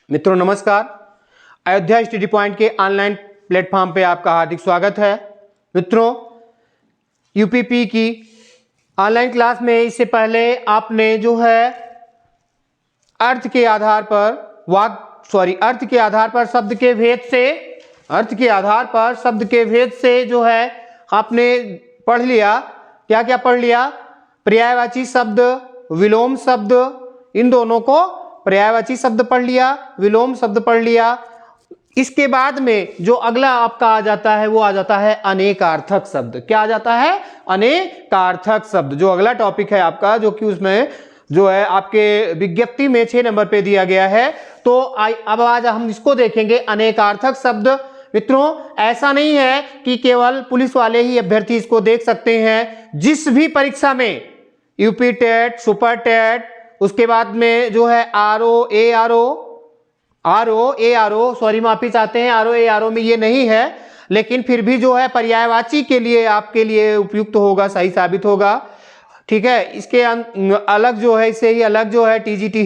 मित्रों नमस्कार। Ayodhya study point के ऑनलाइन प्लेटफॉर्म पे आपका हार्दिक स्वागत है। मित्रों यूपीपी की ऑनलाइन क्लास में इससे पहले आपने जो है अर्थ के आधार पर शब्द के भेद से जो है आपने पढ़ लिया। क्या क्या पढ़ लिया? पर्यायवाची शब्द, विलोम शब्द, इन दोनों को पर्यायवाची शब्द पढ़ लिया, विलोम शब्द पढ़ लिया। इसके बाद में जो अगला आपका आ जाता है वो आ जाता है अनेकार्थक शब्द। क्या आ जाता है? अनेकार्थक शब्द। जो अगला टॉपिक है आपका, जो कि उसमें जो है आपके विज्ञप्ति में 6 नंबर पे दिया गया है। तो अब आज हम इसको देखेंगे, अनेकार्थक शब्द। मित्रों ऐसा नहीं है कि केवल पुलिस वाले ही अभ्यर्थी इसको देख सकते हैं। जिस भी परीक्षा में यूपी टेट, सुपर टेट, उसके बाद में जो है आरओ ए आरओ सॉरी माफी चाहते हैं, आरओ ए आरओ में ये नहीं है, लेकिन फिर भी जो है पर्यायवाची के लिए आपके लिए उपयुक्त होगा, सही साबित होगा। ठीक है। इसके अलग जो है, इससे ही अलग जो है टीजीटी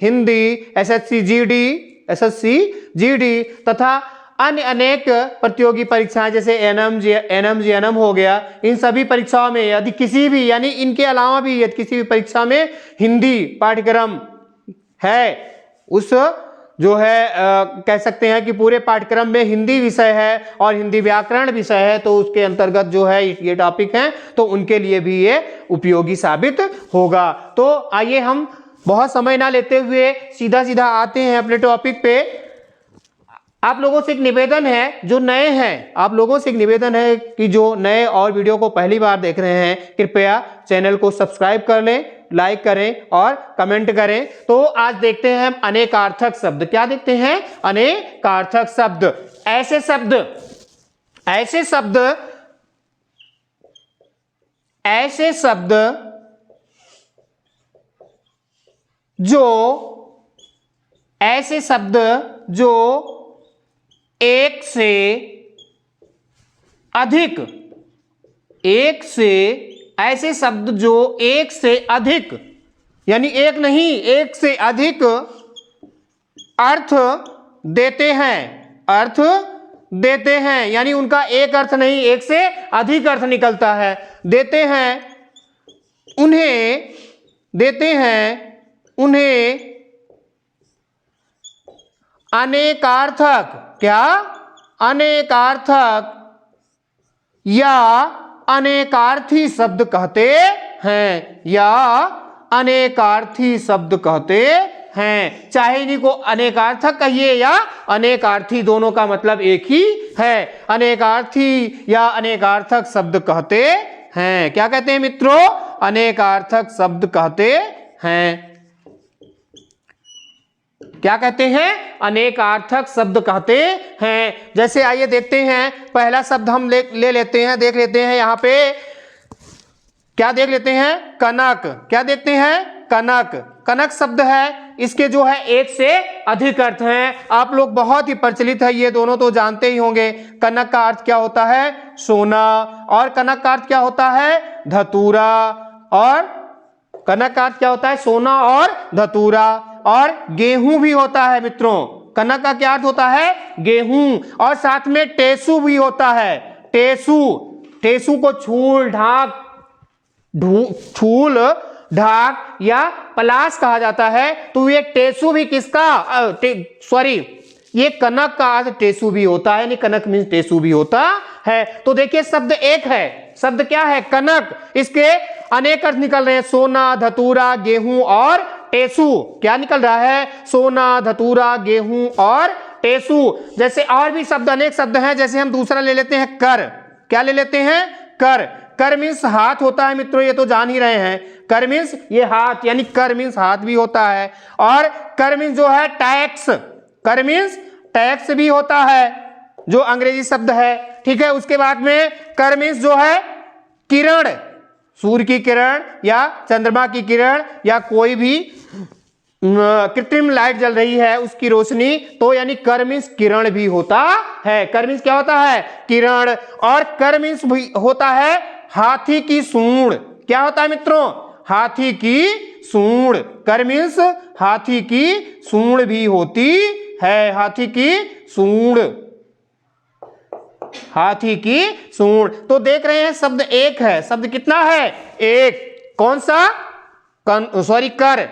हिंदी, एसएससी जीडी तथा अन्य अनेक प्रतियोगी परीक्षाएं जैसे एनएम हो गया। इन सभी परीक्षाओं में यदि किसी भी, यानी इनके अलावा भी यदि किसी भी परीक्षा में हिंदी पाठ्यक्रम है, उस जो है कह सकते हैं कि पूरे पाठ्यक्रम में हिंदी विषय है और हिंदी व्याकरण विषय है, तो उसके अंतर्गत जो है ये टॉपिक हैं, तो उनके लिए भी ये उपयोगी साबित होगा। तो आइए हम बहुत समय ना लेते हुए सीधा आते हैं अपने टॉपिक पे। आप लोगों से एक निवेदन है, जो नए हैं, आप लोगों से एक निवेदन है कि जो नए और वीडियो को पहली बार देख रहे हैं, कृपया चैनल को सब्सक्राइब कर लें, लाइक करें और कमेंट करें। तो आज देखते हैं हम अनेकार्थक शब्द। क्या देखते हैं? अनेकार्थक शब्द। ऐसे शब्द जो एक से अधिक, ऐसे शब्द जो एक से अधिक, यानी एक नहीं, एक से अधिक अर्थ देते हैं, यानी उनका एक अर्थ नहीं, एक से अधिक अर्थ निकलता है। देते हैं उन्हें अनेकार्थक, क्या? अनेकार्थक या अनेकार्थी शब्द कहते हैं, चाहे इन्हीं को अनेकार्थक कहिए या अनेकार्थी, दोनों का मतलब एक ही है। अनेकार्थी या अनेकार्थक शब्द कहते हैं। क्या कहते हैं मित्रों? अनेकार्थक शब्द कहते हैं। क्या कहते हैं? अनेकार्थक शब्द कहते हैं। जैसे आइए देखते हैं, पहला शब्द हम देख लेते हैं यहाँ पे। क्या देख लेते हैं? कनक। क्या देखते हैं? कनक शब्द है, इसके जो है एक से अधिक अर्थ हैं। आप लोग बहुत ही प्रचलित है, ये दोनों तो जानते ही होंगे। कनक का अर्थ क्या होता है? सोना। और कनक का अर्थ क्या होता है? धतूरा। और कनक का अर्थ क्या होता है? सोना और धतूरा। और गेहूं भी होता है मित्रों। कनक का क्या अर्थ होता है? गेहूं। और साथ में टेसू भी होता है। टेसू को छूल ढाक या पलाश कहा जाता है। तो ये टेसू भी किसका ये कनक का अर्थ टेसू भी होता है, यानी कनक मीन्स टेसू भी होता है। तो देखिए शब्द एक है, शब्द क्या है? कनक। इसके अनेक अर्थ निकल रहे हैं, सोना, धतूरा, गेहूं और टेसू। क्या निकल रहा है? सोना, धतूरा, गेहूं और टेसू। जैसे और भी शब्द, अनेक शब्द हैं। जैसे हम दूसरा ले लेते हैं कर। क्या ले लेते हैं? कर मीन्स हाथ होता है मित्रों, ये तो जान ही रहे हैं। कर मीन्स ये हाथ, यानी कर मीन्स हाथ भी होता है। और कर मीन्स जो है टैक्स, कर मीन्स टैक्स भी होता है, जो अंग्रेजी शब्द है। ठीक है। उसके बाद में कर मीन्स जो है किरण, सूर्य की किरण या चंद्रमा की किरण या कोई भी कृत्रिम लाइट जल रही है उसकी रोशनी, तो यानी कर मीन्स किरण भी होता है। कर मीन्स क्या होता है? किरण। और कर मीन्स भी होता है हाथी की सूंड। क्या होता है मित्रों? हाथी की सूंड, कर मीन्स हाथी की सूंड भी होती है, हाथी की सूंड, हाथी की सूंड। तो देख रहे हैं शब्द एक है, शब्द कितना है? एक। कौन सा? कर।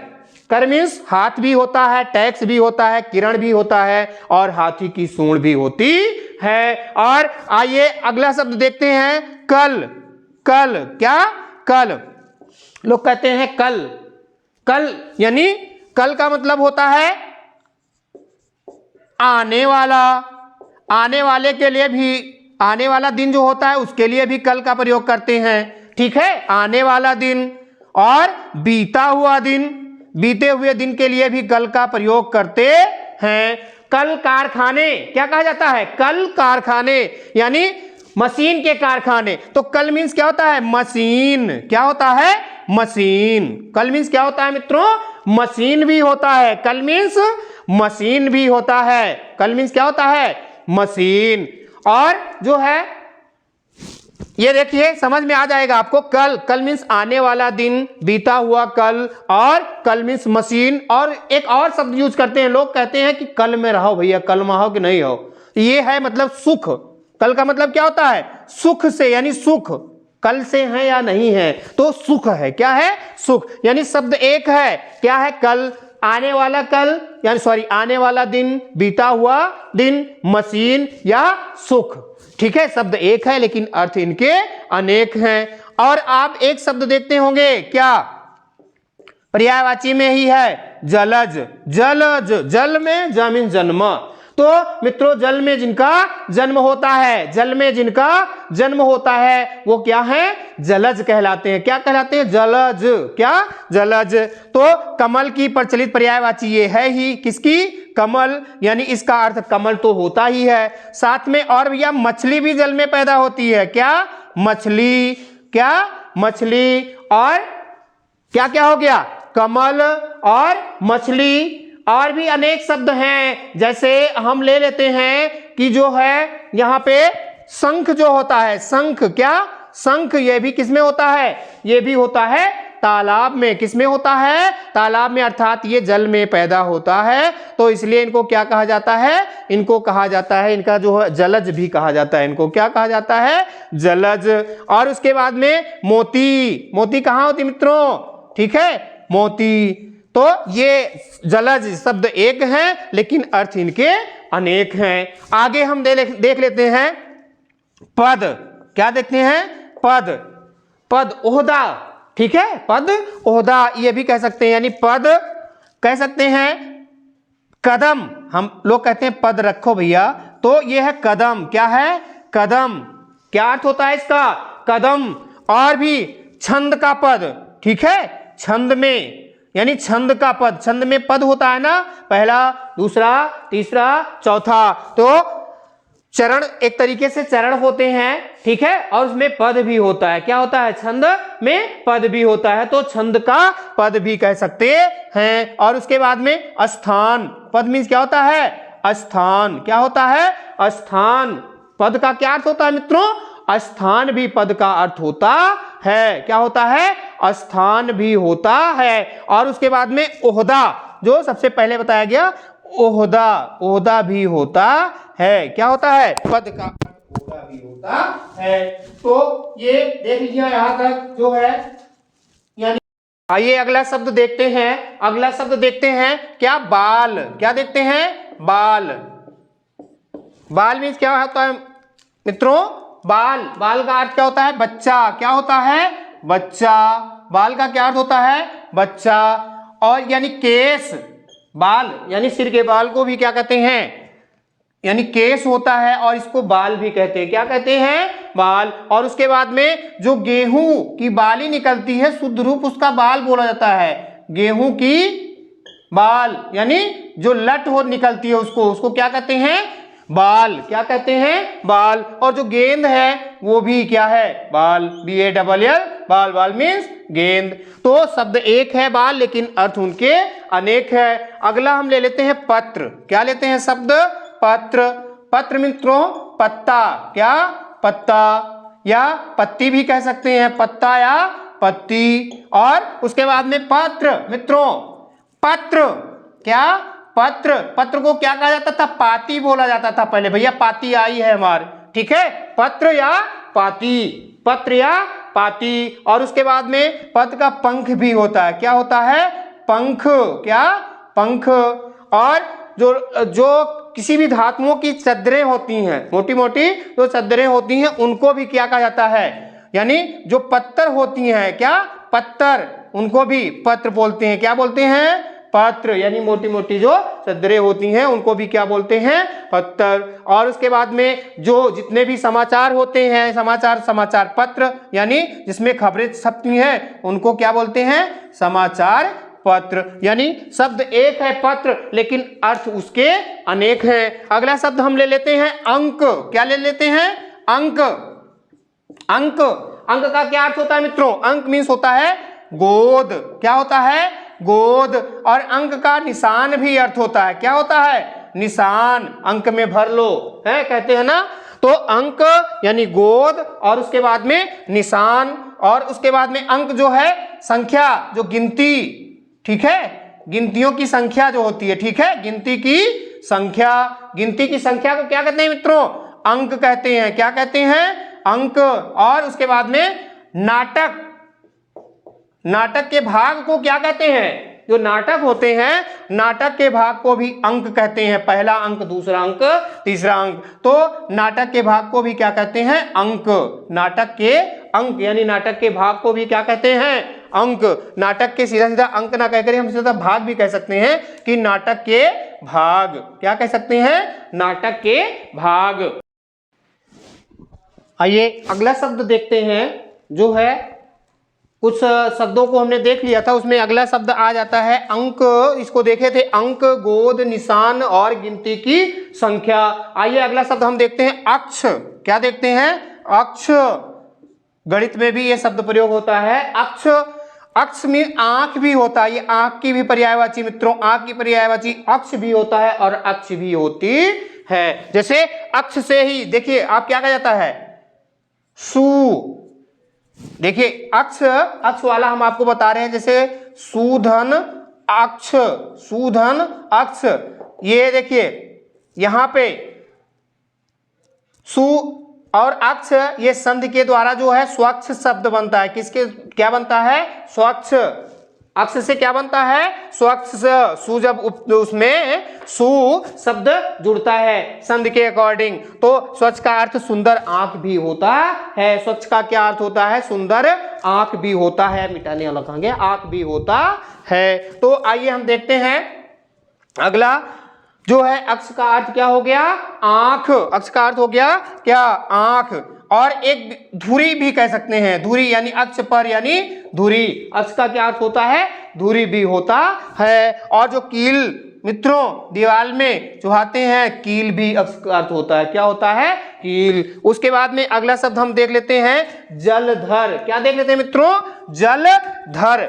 कर मीन्स हाथ भी होता है, टैक्स भी होता है, किरण भी होता है और हाथी की सूंड भी होती है। और आइए अगला शब्द देखते हैं, कल। कल क्या? कल। लोग कहते हैं कल, कल यानी कल का मतलब होता है आने वाला, आने वाले के लिए भी, आने वाला दिन जो होता है उसके लिए भी कल का प्रयोग करते हैं, ठीक है, आने वाला दिन। और बीता हुआ दिन, बीते हुए दिन के लिए भी कल का प्रयोग करते हैं। कल कारखाने क्या कहा जाता है? कल कारखाने यानी मशीन के कारखाने। तो कल मीन्स क्या होता है? मशीन। क्या होता है? मशीन। कल मीन्स क्या होता है मित्रों? मशीन भी होता है। कल मीन्स मशीन भी होता है। कल मीन्स क्या होता है? मशीन। और जो है ये देखिए समझ में आ जाएगा आपको, कल, कल मीन्स आने वाला दिन, बीता हुआ कल, और कल मीन्स मशीन। और एक और शब्द यूज करते हैं, लोग कहते हैं कि कल में रहो भैया, कल में हो कि नहीं हो, ये है मतलब सुख। कल का मतलब क्या होता है? सुख से, यानी सुख, कल से है या नहीं है तो सुख है। क्या है? सुख। यानी शब्द एक है, क्या है? कल, आने वाला कल यानी सॉरी आने वाला दिन, बीता हुआ दिन, मशीन या सुख, ठीक है। शब्द एक है लेकिन अर्थ इनके अनेक हैं। और आप एक शब्द देखते होंगे, क्या? पर्यायवाची में ही है, जलज। जलज, जल में जमीन जन्म। तो मित्रों जल में जिनका जन्म होता है, जल में जिनका जन्म होता है वो क्या है? जलज कहलाते हैं। क्या कहलाते हैं? जलज। क्या? जलज। तो कमल की प्रचलित पर्यायवाची ये है ही, किसकी? कमल, यानी इसका अर्थ कमल तो होता ही है। साथ में और भैया मछली भी जल में पैदा होती है। क्या? मछली। क्या? मछली। और क्या क्या हो गया? कमल और मछली। और भी अनेक शब्द हैं, जैसे हम ले लेते हैं कि जो है यहाँ पे शंख जो होता है, शंख। क्या? शंख। ये भी किसमें होता है? ये भी होता है तालाब में। किसमें होता है? तालाब में, अर्थात ये जल में पैदा होता है। तो इसलिए इनको क्या कहा जाता है? इनको कहा जाता है, इनका जो है जलज भी कहा जाता है। इनको क्या कहा जाता है? जलज। और उसके बाद में मोती। मोती कहाँ होती मित्रों? ठीक है, मोती। तो ये जलज शब्द एक हैं लेकिन अर्थ इनके अनेक हैं। आगे हम देख लेते हैं पद। क्या देखते हैं? पद। पद, ओहदा, ठीक है, पद, ओहदा ये भी कह सकते हैं, यानी पद कह सकते हैं। कदम, हम लोग कहते हैं पद रखो भैया, तो ये है कदम। क्या है? कदम। क्या अर्थ होता है इसका? कदम। और भी छंद का पद, ठीक है, छंद में, यानी छंद का पद। छंद में पद होता है ना, पहला, दूसरा, तीसरा, चौथा। तो चरण, एक तरीके से चरण होते हैं, ठीक है, और उसमें पद भी होता है। क्या होता है? छंद में पद भी होता है, तो छंद का पद भी कह सकते हैं। और उसके बाद में स्थान। पद मीन्स क्या होता है? स्थान। क्या होता है? स्थान। पद का क्या अर्थ होता है मित्रों? स्थान भी पद का अर्थ होता है। क्या होता है? स्थान भी होता है। और उसके बाद में ओहदा, जो सबसे पहले बताया गया, ओहदा। ओहदा भी होता है। क्या होता है? पद का ओहदा भी होता है। तो ये देख लीजिए यहां तक जो है, यानी आइए अगला शब्द देखते हैं। अगला शब्द देखते हैं, क्या? बाल। क्या देखते हैं? बाल। बाल मीन्स क्या होता है मित्रों? बाल, बाल का अर्थ क्या होता है? बच्चा। क्या होता है? बच्चा। बाल का क्या अर्थ होता है? बच्चा। और यानी केस। बाल यानी सिर के बाल को भी क्या कहते हैं? यानी केस होता है, और इसको बाल भी कहते हैं। क्या कहते हैं? बाल। और उसके बाद में जो गेहूं की बाली निकलती है, शुद्ध रूप उसका बाल बोला जाता है। गेहूं की बाल यानी जो लट हो निकलती है उसको क्या कहते हैं? बाल। क्या कहते हैं? बाल। और जो गेंद है वो भी क्या है? बाल। BALL, बाल। बाल मीन्स गेंद। तो शब्द एक है बाल, लेकिन अर्थ उनके अनेक है। अगला हम ले लेते हैं पत्र। क्या लेते हैं शब्द? पत्र। पत्र मित्रों पत्ता। क्या? पत्ता, या पत्ती भी कह सकते हैं, पत्ता या पत्ती, और उसके बाद में पत्र। मित्रों पत्र, क्या पत्र, पत्र को क्या कहा जाता था, पाती बोला जाता था पहले। भैया पाती आई है हमारे, ठीक है, पत्र या पाती, पत्र या पाती। और उसके बाद में पत्र का पंख भी होता है, क्या होता है, पंख, क्या पंख। और जो किसी भी धातुओं की चद्दरें होती हैं, मोटी मोटी जो चद्दरें होती हैं, उनको भी क्या कहा जाता है, यानी जो पत्तर होती हैं, क्या पत्तर, उनको भी पत्र बोलते हैं। क्या बोलते हैं, पत्र, यानी मोटी मोटी जो चद्दरें होती हैं उनको भी क्या बोलते हैं, पत्तर। और उसके बाद में जो जितने भी समाचार होते हैं, समाचार पत्र, यानी जिसमें खबरें छपती हैं, उनको क्या बोलते हैं, समाचार पत्र। यानी शब्द एक है पत्र, लेकिन अर्थ उसके अनेक हैं। अगला शब्द हम ले लेते हैं अंक। क्या ले लेते हैं, अंक। अंक, अंक का क्या अर्थ होता है मित्रों, अंक मीन्स होता है गोद। क्या होता है, गोद। और अंक का निशान भी अर्थ होता है, क्या होता है, निशान, अंक में भर लो, है कहते हैं ना। तो अंक यानी गोद, और उसके बाद में निशान, और उसके बाद में अंक जो है संख्या, जो गिनती, ठीक है, गिनतियों की संख्या जो होती है, ठीक है, गिनती की संख्या। गिनती की संख्या को क्या कहते हैं मित्रों, अंक कहते हैं। क्या कहते हैं, अंक। और उसके बाद में नाटक, नाटक के भाग को क्या कहते हैं, जो नाटक होते हैं, नाटक के भाग को भी अंक कहते हैं। पहला अंक, दूसरा अंक, तीसरा अंक। तो नाटक के भाग को भी क्या कहते हैं, अंक। नाटक के अंक यानी नाटक के भाग को भी क्या कहते हैं, अंक। नाटक के सीधा सीधा अंक ना कहकर हम सीधा भाग भी कह सकते हैं कि नाटक के भाग। क्या कह सकते हैं, नाटक के भाग। आइए अगला शब्द देखते हैं, जो है कुछ शब्दों को हमने देख लिया था, उसमें अगला शब्द आ जाता है अंक। इसको देखे थे, अंक, गोद, निशान और गिनती की संख्या। आइए अगला शब्द हम देखते हैं अक्ष। क्या देखते हैं, अक्ष। गणित में भी ये शब्द प्रयोग होता है, अक्ष। अक्ष में आंख भी होता है, ये आंख की भी पर्यायवाची मित्रों, आंख की पर्यायवाची अक्ष भी होता है और अक्ष भी होती है। जैसे अक्ष से ही देखिए आप क्या कहा जाता है, सु। देखिए अक्ष, अक्ष वाला हम आपको बता रहे हैं, जैसे सुधन अक्ष, सुधन अक्ष। ये देखिए यहां पे सु और अक्ष, ये संधि के द्वारा जो है स्वच्छ शब्द बनता है। किसके, क्या बनता है, स्वच्छ। अक्ष से क्या बनता है, स्वच्छ। सु जब उसमें सु शब्द जुड़ता है संधि के अकॉर्डिंग, तो स्वच्छ का अर्थ सुंदर आंख भी होता है। स्वच्छ का क्या अर्थ होता है, सुंदर आंख भी होता है, मिटाने वाला कहेंगे, आंख भी होता है। तो आइए हम देखते हैं अगला जो है, अक्ष का अर्थ क्या हो गया, आंख। अक्ष का अर्थ हो गया क्या, आंख। और एक धुरी भी कह सकते हैं, धुरी यानी अक्ष पर यानी धुरी। अक्ष का क्या अर्थ होता है, धुरी भी होता है। और जो कील मित्रों दीवार में चुहाते हैं, कील भी अक्ष का अर्थ होता है। क्या होता है, कील। उसके बाद में अगला शब्द हम देख लेते हैं जलधर। क्या देख लेते हैं मित्रों, जलधर।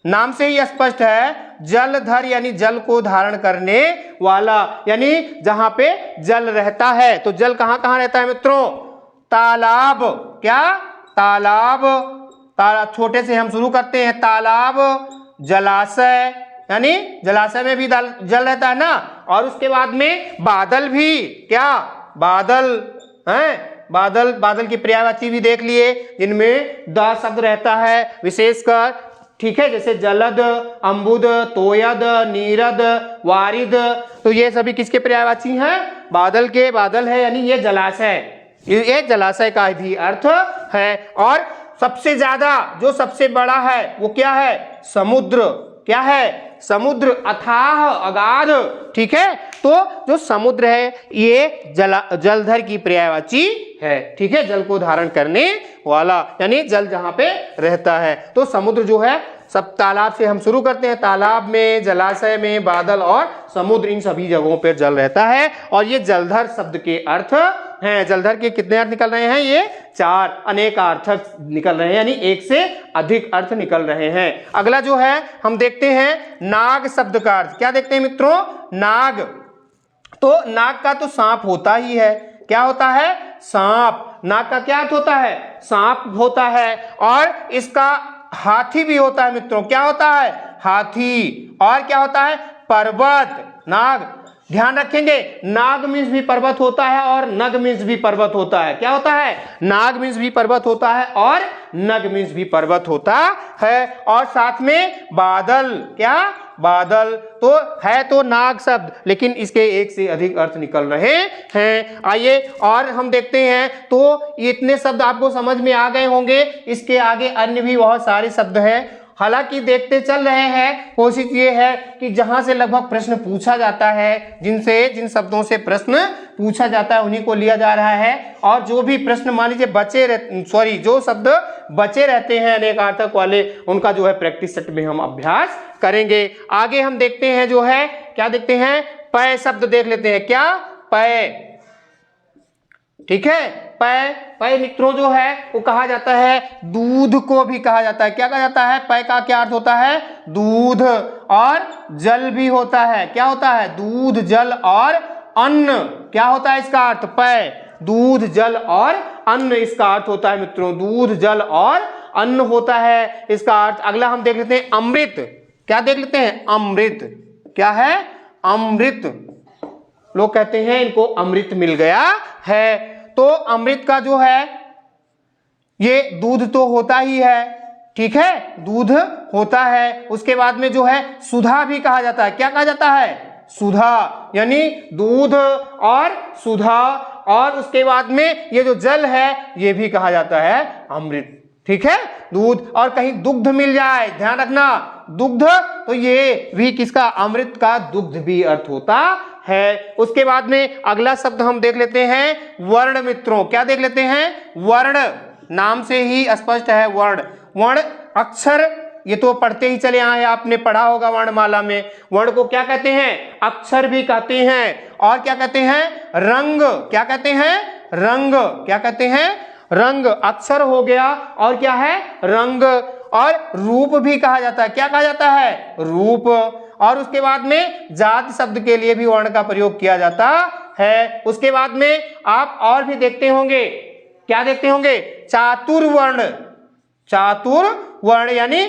नाम से ही स्पष्ट है, जलधर यानी जल को धारण करने वाला, यानी जहां पे जल रहता है। तो जल कहां कहां रहता है मित्रों, तालाब। क्या, तालाब। छोटे से हम शुरू करते हैं, तालाब, जलाशय, यानी जलाशय में भी जल रहता है ना। और उसके बाद में बादल भी, क्या, बादल हैं, बादल। बादल की पर्यायवाची भी देख लिए, जिनमें द शब्द रहता है विशेषकर, ठीक है, जैसे जलद, अम्बुद, तोयद, नीरद, वारिद। तो ये सभी किसके पर्यायवाची हैं, बादल के। बादल है यानी ये जलाशय, ये जलाशय का भी अर्थ है। और सबसे ज्यादा जो सबसे बड़ा है वो क्या है, समुद्र। क्या है, समुद्र, अथाह, अगाध, ठीक है। तो जो समुद्र है ये जलधर की पर्यायवाची है, ठीक है, जल को धारण करने वाला, यानी जल जहां पे रहता है। तो समुद्र जो है, सब तालाब से हम शुरू करते हैं, तालाब में, जलाशय में, बादल और समुद्र, इन सभी जगहों पर जल रहता है। और ये जलधर शब्द के अर्थ हैं। जलधर के कितने अर्थ निकल रहे हैं, ये 4 अनेक अर्थ निकल रहे हैं, यानी एक से अधिक अर्थ निकल रहे हैं। अगला जो है हम देखते हैं नाग शब्द का अर्थ। क्या देखते हैं मित्रों, नाग। तो नाग का तो सांप होता ही है। क्या होता है, सांप। नाग का क्या अर्थ होता है? सांप होता है। और इसका हाथी भी होता है मित्रों, क्या होता है? हाथी। और क्या होता है? पर्वत। नाग, ध्यान रखेंगे, नाग मीन्स भी पर्वत होता है और नग मीन्स भी पर्वत होता है। क्या होता है? नाग मीन्स भी पर्वत होता है और नग मीन्स भी पर्वत होता है। और साथ में बादल, क्या? बादल। तो है तो नाग शब्द, लेकिन इसके एक से अधिक अर्थ निकल रहे हैं। आइए और हम देखते हैं। तो इतने शब्द आपको समझ में आ गए होंगे। इसके आगे अन्य भी बहुत सारे शब्द हैं, हालांकि देखते चल रहे हैं। कोशिश ये है कि जहां से लगभग प्रश्न पूछा जाता है, जिन शब्दों से प्रश्न पूछा जाता है उन्हीं को लिया जा रहा है। और जो भी प्रश्न मान लीजिए जो शब्द बचे रहते हैं अनेकार्थक वाले, उनका जो है प्रैक्टिस सेट में हम अभ्यास करेंगे। आगे हम देखते हैं, जो है क्या देखते हैं? पय शब्द देख लेते हैं। क्या? पय। ठीक है, पय। पय मित्रों जो है वो कहा जाता है, दूध को भी कहा जाता है। क्या कहा जाता है? पय का क्या अर्थ होता है? दूध। और जल भी होता है। क्या होता है? दूध, जल और अन्न। क्या होता है इसका अर्थ? पय, दूध, जल और अन्न इसका अर्थ होता है मित्रों। दूध, जल और अन्न होता है इसका अर्थ। अगला हम देख लेते हैं अमृत। क्या देख लेते हैं? अमृत। क्या है? अमृत। लोग कहते हैं इनको अमृत मिल गया है। तो अमृत का जो है, ये दूध तो होता ही है, ठीक है, दूध होता है। उसके बाद में जो है सुधा भी कहा जाता है। क्या कहा जाता है? सुधा, यानी दूध और सुधा। और उसके बाद में ये जो जल है ये भी कहा जाता है अमृत। ठीक है, दूध। और कहीं दुग्ध मिल जाए, ध्यान रखना, दुग्ध, तो ये भी किसका? अमृत का दुग्ध भी अर्थ होता है। उसके बाद में अगला शब्द हम देख लेते हैं वर्ण मित्रों। क्या देख लेते हैं? वर्ण। नाम से ही स्पष्ट है, वर्ण। वर्ण अक्षर, ये तो पढ़ते ही चले आए, आपने पढ़ा होगा वर्णमाला में। वर्ण को क्या कहते हैं? अक्षर भी कहते हैं। और क्या कहते हैं? रंग। क्या कहते हैं? रंग। क्या कहते हैं? रंग। अक्षर हो गया और क्या है? रंग। और रूप भी कहा जाता है। क्या कहा जाता है? रूप। और उसके बाद में जात शब्द के लिए भी वर्ण का प्रयोग किया जाता है। उसके बाद में आप और भी देखते होंगे, क्या देखते होंगे? चातुर्वर्ण। चातुर्वर्ण यानी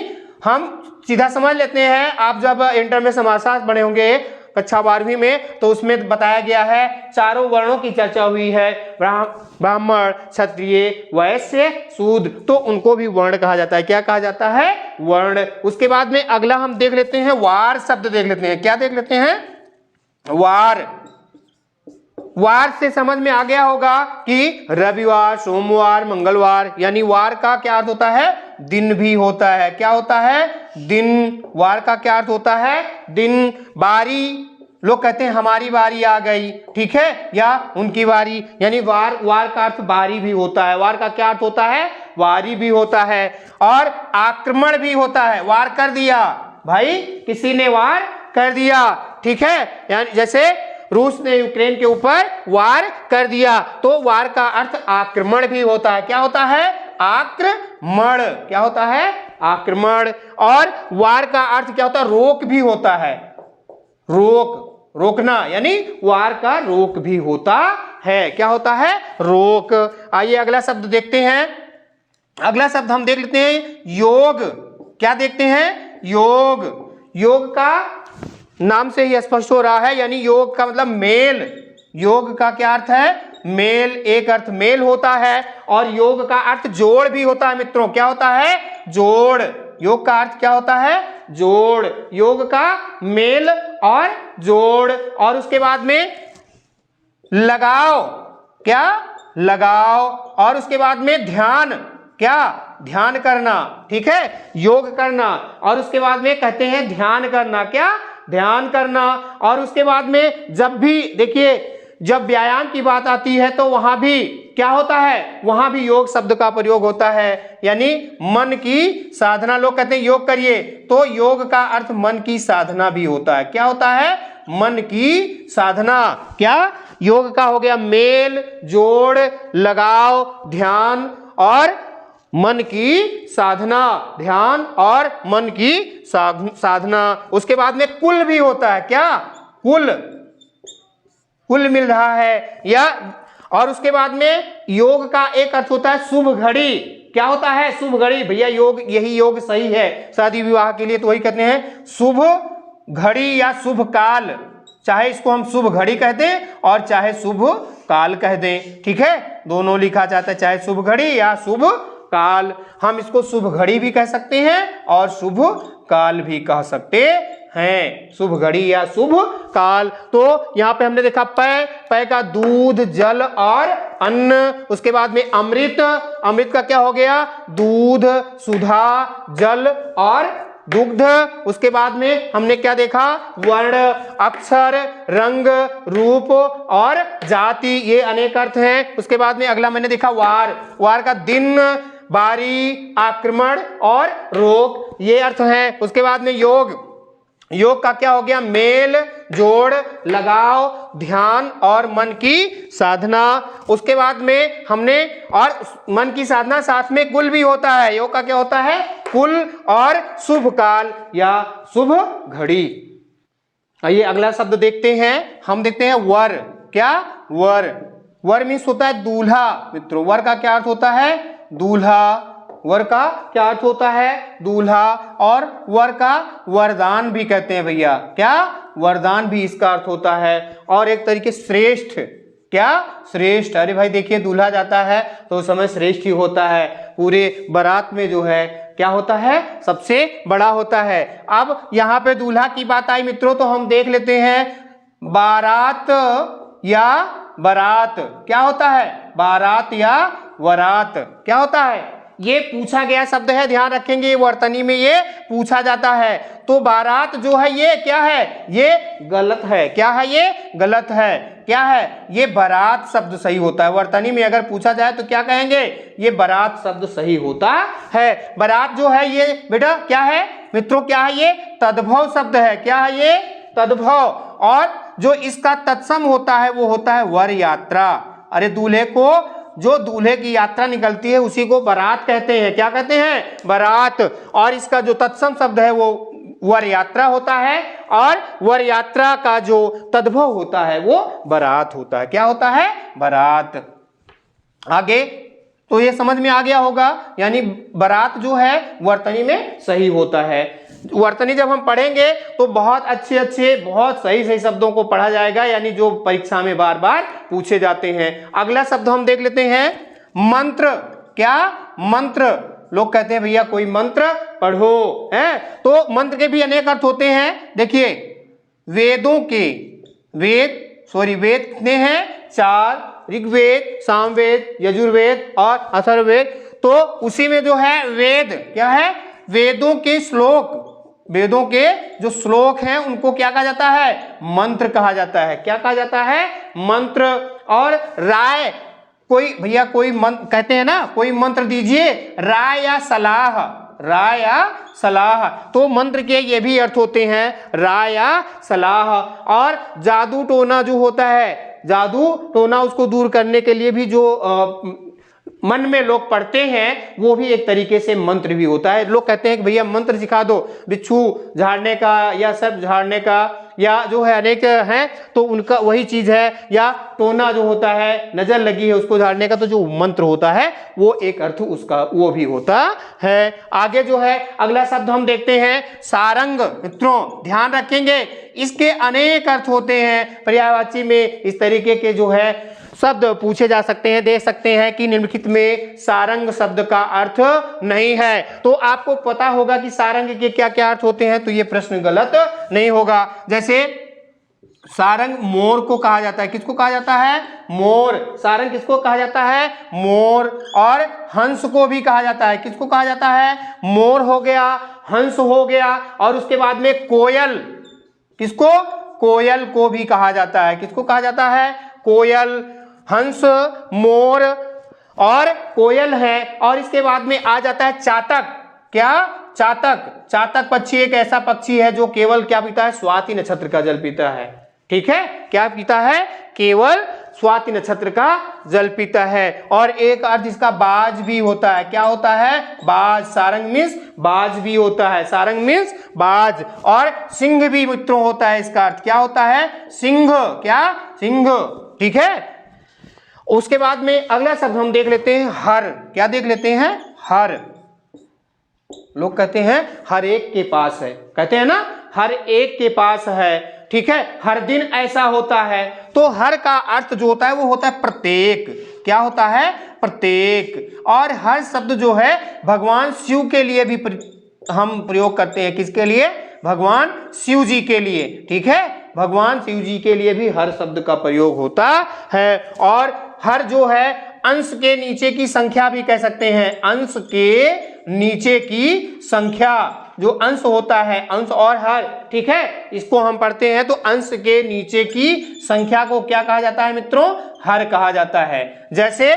हम सीधा समझ लेते हैं, आप जब इंटर में समाजशास्त्र पढ़े होंगे कक्षा 12वीं में, तो उसमें बताया गया है चारों वर्णों की चर्चा हुई है, ब्राह्मण, क्षत्रिय, वैश्य, शूद्र, तो उनको भी वर्ण कहा जाता है। क्या कहा जाता है? वर्ण। उसके बाद में अगला हम देख लेते हैं वार शब्द देख लेते हैं। क्या देख लेते हैं? वार। वार से समझ में आ गया होगा कि रविवार, सोमवार, मंगलवार, यानी वार का क्या अर्थ होता है? दिन भी होता है। क्या होता है? दिन। वार का क्या अर्थ होता है? दिन। बारी, लोग कहते हैं हमारी बारी आ गई, ठीक है, या उनकी बारी, यानी वार का अर्थ बारी भी होता है। वार का क्या अर्थ होता है? वारी भी होता है। और आक्रमण भी होता है। वार कर दिया भाई, किसी ने वार कर दिया, ठीक है, यानी जैसे रूस ने यूक्रेन के ऊपर वार कर दिया, तो वार का अर्थ आक्रमण भी होता है। क्या होता है? आक्रमण। क्या होता है? आक्रमण। और वार का अर्थ क्या होता है? रोक भी होता है। रोक, रोकना, यानी वार का रोक भी होता है। क्या होता है? रोक। आइए अगला शब्द देखते हैं। अगला शब्द हम देख लेते हैं योग। क्या देखते हैं? योग। योग का नाम से ही स्पष्ट हो रहा है, यानी योग का मतलब मेल। योग का क्या अर्थ है? मेल। एक अर्थ मेल होता है और योग का अर्थ जोड़ भी होता है मित्रों। क्या होता है? जोड़। योग का अर्थ क्या होता है? जोड़। योग का मेल और जोड़। और उसके बाद में लगाव। क्या? लगाव। और उसके बाद में ध्यान। क्या? ध्यान करना, ठीक है, योग करना। और उसके बाद में कहते हैं ध्यान करना। क्या? ध्यान करना। और उसके बाद में जब भी देखिए, जब व्यायाम की बात आती है तो वहां भी क्या होता है? वहां भी योग शब्द का प्रयोग होता है, यानी मन की साधना। लोग कहते हैं योग करिए, तो योग का अर्थ मन की साधना भी होता है। क्या होता है? मन की साधना। क्या? योग का हो गया मेल, जोड़, लगाव, ध्यान और मन की साधना। ध्यान और मन की साधना। उसके बाद में कुल भी होता है। क्या? कुल। कुल मिल रहा है, या और उसके बाद में योग का एक अर्थ होता है शुभ घड़ी। क्या होता है? शुभ घड़ी। भैया योग, यही योग सही है शादी विवाह के लिए, तो वही कहते हैं शुभ घड़ी या शुभ काल। चाहे इसको हम शुभ घड़ी कह दें और चाहे शुभ काल कह दें, ठीक है, दोनों लिखा जाता है, चाहे शुभ घड़ी या शुभ काल। हम इसको शुभ घड़ी भी कह सकते हैं और शुभ काल भी कह सकते हैं, शुभ घड़ी या शुभ काल। तो यहां पे हमने देखा पय, पय का दूध, जल और अन्न। उसके बाद में अमृत, अमृत का क्या हो गया? दूध, सुधा, जल और दुग्ध। उसके बाद में हमने क्या देखा? वर्ण, अक्षर, रंग, रूप और जाति, ये अनेक अर्थ हैं। उसके बाद में अगला मैंने देखा वार, वार का दिन, बारी, आक्रमण और रोग, ये अर्थ हैं। उसके बाद में योग, योग का क्या हो गया? मेल, जोड़, लगाव, ध्यान और मन की साधना। उसके बाद में हमने, और मन की साधना साथ में कुल भी होता है। योग का क्या होता है? कुल और शुभ काल या शुभ घड़ी। आइए अगला शब्द देखते हैं, हम देखते हैं वर। क्या? वर। वर मीन्स होता है दूल्हा। मित्रों, वर का क्या अर्थ होता है? दूल्हा। वर का क्या अर्थ होता है? दूल्हा। और वर का वरदान भी कहते हैं भैया। क्या? वरदान भी इसका अर्थ होता है। और एक तरीके श्रेष्ठ। क्या? श्रेष्ठ। अरे भाई देखिए, दूल्हा जाता है तो उस समय श्रेष्ठ ही होता है, पूरे बारात में जो है क्या होता है? सबसे बड़ा होता है। अब यहाँ पे दूल्हा की बात आई मित्रों, तो हम देख लेते हैं बारात या बरात। क्या होता है? बारात या वरात क्या होता है? ये पूछा गया शब्द है, ध्यान रखेंगे, वर्तनी में ये पूछा जाता है। तो बारात जो है ये क्या है? ये गलत है। क्या है? ये गलत है। क्या है? ये बारात शब्द सही होता है। वर्तनी में अगर पूछा जाए तो क्या कहेंगे? ये बारात शब्द सही होता है। बारात जो है ये बेटा क्या है मित्रों? क्या है? ये तद्भव शब्द है। क्या है? ये तद्भव। और जो इसका तत्सम होता है वो होता है वर यात्रा। अरे दूल्हे को, जो दूल्हे की यात्रा निकलती है उसी को बारात कहते हैं। क्या कहते हैं? बारात। और इसका जो तत्सम शब्द है वो वर यात्रा होता है, और वर यात्रा का जो तद्भव होता है वो बारात होता है। क्या होता है? बारात। आगे तो ये समझ में आ गया होगा, यानी बारात जो है वर्तनी में सही होता है। वर्तनी जब हम पढ़ेंगे तो बहुत अच्छे बहुत सही शब्दों को पढ़ा जाएगा, यानी जो परीक्षा में बार बार पूछे जाते हैं। अगला शब्द हम देख लेते हैं मंत्र। क्या? मंत्र। लोग कहते हैं भैया कोई मंत्र पढ़ो, है? तो मंत्र के भी अनेक अर्थ होते हैं। देखिए, वेदों के, वेद कितने हैं? 4, ऋग्वेद, सामवेद, यजुर्वेद और अथर्ववेद। तो उसी में जो है वेद क्या है? वेदों के श्लोक, वेदों के जो श्लोक हैं उनको क्या कहा जाता है? मंत्र कहा जाता है। क्या कहा जाता है? मंत्र। और राय, कोई भैया कोई मंत्र कहते हैं ना, कोई मंत्र दीजिए, राय या सलाह, राय या सलाह। तो मंत्र के ये भी अर्थ होते हैं, राय या सलाह। और जादू टोना जो होता है, जादू टोना उसको दूर करने के लिए भी जो मन में लोग पढ़ते हैं वो भी एक तरीके से मंत्र भी होता है। लोग कहते हैं कि भैया मंत्र सिखा दो, बिच्छू झाड़ने का या सब झाड़ने का, या जो है अनेक हैं तो उनका वही चीज है। या टोना जो होता है, नजर लगी है उसको झाड़ने का, तो जो मंत्र होता है वो एक अर्थ उसका वो भी होता है। आगे जो है अगला शब्द हम देखते हैं सारंग। मित्रों ध्यान रखेंगे, इसके अनेक अर्थ होते हैं। पर्यायवाची में इस तरीके के जो है शब्द पूछे जा सकते हैं, दे सकते हैं कि निम्नलिखित में सारंग शब्द का अर्थ नहीं है। तो आपको पता होगा कि सारंग के क्या क्या अर्थ होते हैं, तो ये प्रश्न गलत नहीं होगा। जैसे सारंग मोर को कहा जाता है। किसको कहा जाता है? मोर। सारंग किसको कहा जाता है? मोर। और हंस को भी कहा जाता है। किसको कहा जाता है? मोर हो गया, हंस हो गया। और उसके बाद में कोयल, किसको? कोयल को भी कहा जाता है। किसको कहा जाता है? कोयल, हंस, मोर और कोयल है। और इसके बाद में आ जाता है चातक। क्या? चातक। चातक पक्षी एक ऐसा पक्षी है जो केवल क्या पीता है? स्वाति नक्षत्र का जल पीता है। ठीक है, क्या पीता है? केवल स्वाति नक्षत्र का जल पीता है। और एक अर्थ इसका बाज भी होता है। क्या होता है? बाज। सारंग मीन्स बाज भी होता है। सारंग मीन्स बाज। और सिंह भी मित्रों होता है। इसका अर्थ क्या होता है? सिंह। क्या? सिंह। ठीक है। उसके बाद में अगला शब्द हम देख लेते हैं हर। क्या देख लेते हैं? हर। लोग कहते हैं हर एक के पास है, कहते हैं ना हर एक के पास है, ठीक है, हर दिन ऐसा होता है। तो हर का अर्थ जो होता है वो होता है प्रत्येक। क्या होता है? प्रत्येक। और हर शब्द जो है भगवान शिव के लिए भी हम प्रयोग करते हैं। किसके लिए? भगवान शिव जी के लिए, ठीक है, भगवान शिव जी के लिए भी हर शब्द का प्रयोग होता है। और हर जो है अंश के नीचे की संख्या भी कह सकते हैं, अंश के नीचे की संख्या, जो अंश होता है, अंश और हर, ठीक है, इसको हम पढ़ते हैं तो अंश के नीचे की संख्या को क्या कहा जाता है मित्रों? हर कहा जाता है। जैसे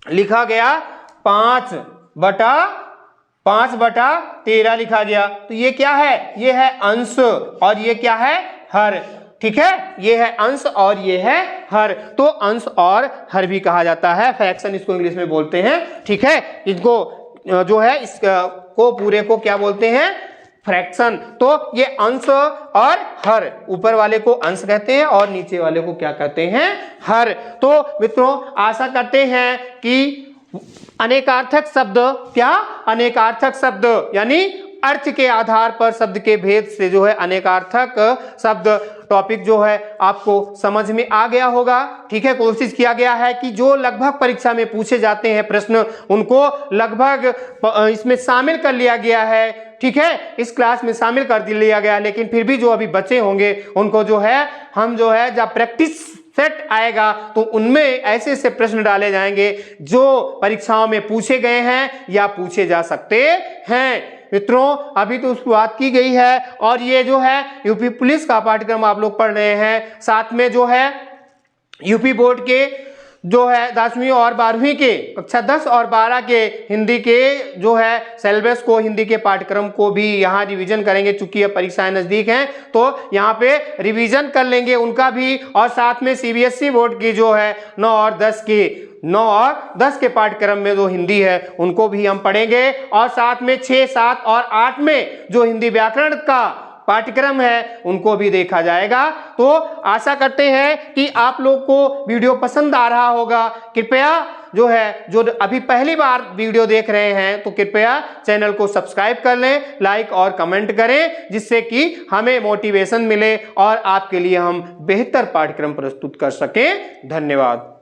लिखा गया 5/13 लिखा गया, तो ये क्या है? ये है अंश और ये क्या है? हर, ठीक है, ये है अंश और ये है हर। तो अंश और हर भी कहा जाता है, फ्रैक्शन इसको इंग्लिश में बोलते हैं, ठीक है। इनको जो है इसको पूरे को क्या बोलते हैं? फ्रैक्शन। तो ये अंश और हर, ऊपर वाले को अंश कहते हैं और नीचे वाले को क्या कहते हैं? हर। तो मित्रों आशा करते हैं कि अनेकार्थक शब्द, क्या? अनेकार्थक शब्द यानी अर्थ के आधार पर शब्द के भेद से जो है अनेकार्थक शब्द टॉपिक जो है आपको समझ में आ गया होगा, ठीक है। कोशिश किया गया है कि जो लगभग परीक्षा में पूछे जाते हैं प्रश्न, उनको लगभग इसमें शामिल कर लिया गया है, ठीक है, इस क्लास में शामिल कर लिया गया। लेकिन फिर भी जो अभी बचे होंगे उनको जो है हम जो है जब प्रैक्टिस सेट आएगा तो उनमें ऐसे ऐसे प्रश्न डाले जाएंगे जो परीक्षाओं में पूछे गए हैं या पूछे जा सकते हैं। मित्रों अभी तो शुरुआत की गई है और ये जो है यूपी पुलिस का पाठ्यक्रम आप लोग पढ़ रहे हैं, साथ में जो है यूपी बोर्ड के जो है 10वीं और 12वीं के कक्षा 10 और 12 के हिंदी के जो है सिलेबस को, हिंदी के पाठ्यक्रम को भी यहाँ रिवीजन करेंगे। चूंकि ये परीक्षाएं नजदीक हैं तो यहाँ पे रिवीजन कर लेंगे उनका भी। और साथ में सीबीएसई बोर्ड की जो है 9 और 10 के पाठ्यक्रम में जो हिंदी है उनको भी हम पढ़ेंगे। और साथ में 6, 7 और 8 में जो हिंदी व्याकरण का पाठ्यक्रम है उनको भी देखा जाएगा। तो आशा करते हैं कि आप लोग को वीडियो पसंद आ रहा होगा। कृपया जो है जो अभी पहली बार वीडियो देख रहे हैं तो कृपया चैनल को सब्सक्राइब कर लें, लाइक और कमेंट करें, जिससे कि हमें मोटिवेशन मिले और आपके लिए हम बेहतर पाठ्यक्रम प्रस्तुत कर सकें। धन्यवाद।